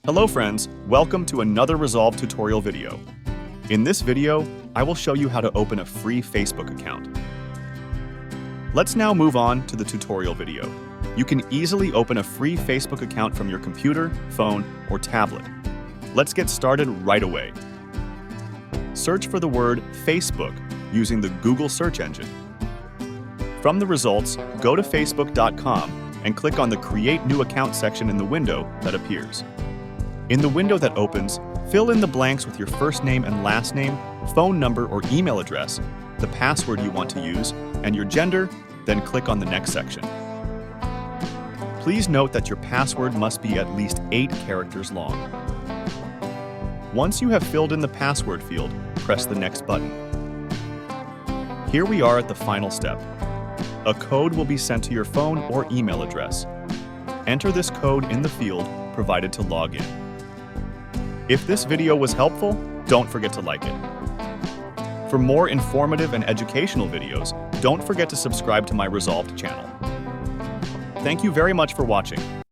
Hello friends, welcome to another Resolve tutorial video. In this video, I will show you how to open a free Facebook account. Let's now move on to the tutorial video. You can easily open a free Facebook account from your computer, phone, or tablet. Let's get started right away. Search for the word Facebook using the Google search engine. From the results, go to facebook.com and click on the Create New Account section in the window that appears. In the window that opens, fill in the blanks with your first name and last name, phone number or email address, the password you want to use, and your gender, then click on the next section. Please note that your password must be at least 8 characters long. Once you have filled in the password field, press the next button. Here we are at the final step. A code will be sent to your phone or email address. Enter this code in the field provided to log in. If this video was helpful, don't forget to like it. For more informative and educational videos, don't forget to subscribe to my Resolved channel. Thank you very much for watching.